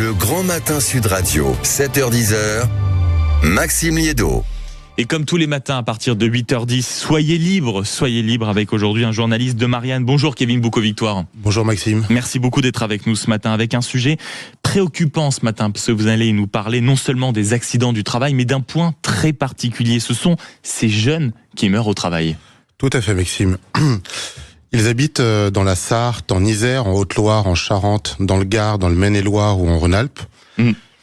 Le Grand Matin Sud Radio, 7h-10h, Maxime Liédo. Et comme tous les matins à partir de 8h10, soyez libre avec aujourd'hui un journaliste de Marianne. Bonjour Kevin Boucault-Victoire. Bonjour Maxime. Merci beaucoup d'être avec nous ce matin avec un sujet préoccupant ce matin, parce que vous allez nous parler non seulement des accidents du travail, mais d'un point très particulier. Ce sont ces jeunes qui meurent au travail. Tout à fait Maxime. Ils habitent dans la Sarthe, en Isère, en Haute-Loire, en Charente, dans le Gard, dans le Maine-et-Loire ou en Rhône-Alpes.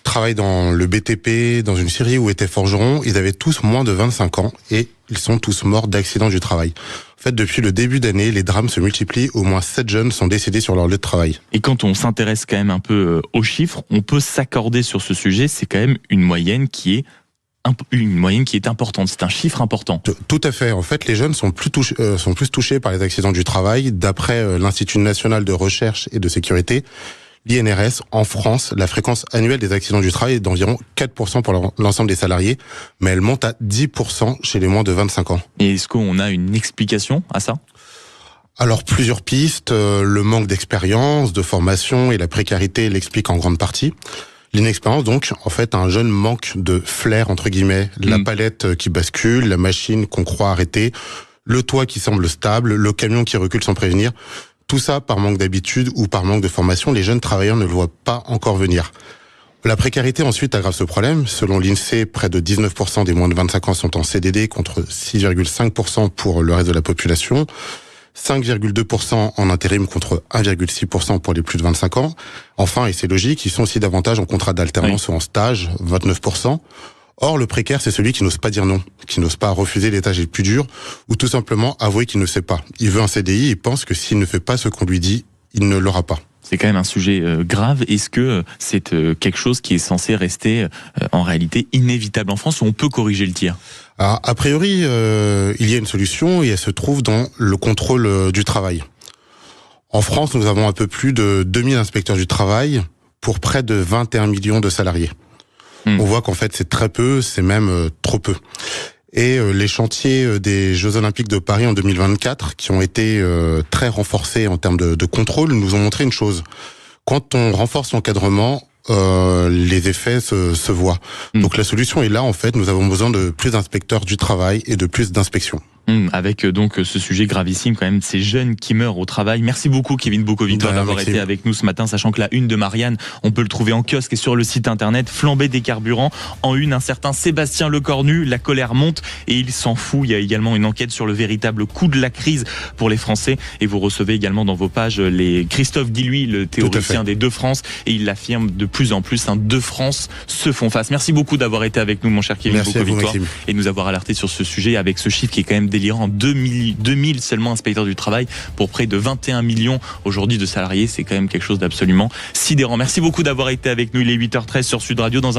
Travaillent dans le BTP, dans une scierie où étaient forgerons. Ils avaient tous moins de 25 ans et ils sont tous morts d'accidents du travail. En fait, depuis le début d'année, les drames se multiplient. Au moins 7 jeunes sont décédés sur leur lieu de travail. Et quand on s'intéresse quand même un peu aux chiffres, on peut s'accorder sur ce sujet. C'est quand même une moyenne qui est importante. C'est un chiffre important. Tout à fait. En fait, les jeunes sont plus touchés par les accidents du travail. D'après l'Institut national de recherche et de sécurité, l'INRS, en France, la fréquence annuelle des accidents du travail est d'environ 4% pour l'ensemble des salariés, mais elle monte à 10% chez les moins de 25 ans. Et est-ce qu'on a une explication à ça ? Alors, plusieurs pistes. Le manque d'expérience, de formation et la précarité l'expliquent en grande partie. L'inexpérience, donc, en fait, un jeune manque de flair, entre guillemets, la palette qui bascule, la machine qu'on croit arrêter, le toit qui semble stable, le camion qui recule sans prévenir. Tout ça par manque d'habitude ou par manque de formation, les jeunes travailleurs ne le voient pas encore venir. La précarité ensuite aggrave ce problème. Selon l'INSEE, près de 19% des moins de 25 ans sont en CDD contre 6,5% pour le reste de la population. 5,2% en intérim contre 1,6% pour les plus de 25 ans. Enfin, et c'est logique, ils sont aussi davantage en contrat d'alternance ou en stage, 29%. Or, le précaire, c'est celui qui n'ose pas dire non, qui n'ose pas refuser les tâches les plus dures, ou tout simplement avouer qu'il ne sait pas. Il veut un CDI et pense que s'il ne fait pas ce qu'on lui dit, il ne l'aura pas. C'est quand même un sujet grave. Est-ce que c'est quelque chose qui est censé rester en réalité inévitable en France, ou on peut corriger le tir ? Alors, a priori, il y a une solution et elle se trouve dans le contrôle du travail. En France, nous avons un peu plus de 2000 inspecteurs du travail pour près de 21 millions de salariés. On voit qu'en fait c'est très peu, c'est même trop peu. Et les chantiers des Jeux Olympiques de Paris en 2024, qui ont été très renforcés en termes de contrôle, nous ont montré une chose. Quand on renforce l'encadrement, les effets se voient. Donc la solution est là, en fait, nous avons besoin de plus d'inspecteurs du travail et de plus d'inspections. Avec donc ce sujet gravissime quand même, ces jeunes qui meurent au travail. Merci beaucoup Kevin Boucault-Victoire d'avoir été avec nous ce matin, sachant que la une de Marianne, on peut le trouver en kiosque et sur le site internet. Flambée des carburants, en une, un certain Sébastien Lecornu, la colère monte et il s'en fout. Il y a également une enquête sur le véritable coût de la crise pour les Français, et vous recevez également dans vos pages les Christophe Guilluy, le théoricien des deux France, et il l'affirme de plus en plus, deux France se font face. Merci beaucoup d'avoir été avec nous mon cher Kevin Boucault-Victoire et nous avoir alerté sur ce sujet avec ce chiffre qui est quand même délirant. 2000 seulement inspecteurs du travail pour près de 21 millions aujourd'hui de salariés. C'est quand même quelque chose d'absolument sidérant. Merci beaucoup d'avoir été avec nous. Il est 8h13 sur Sud Radio. Dans un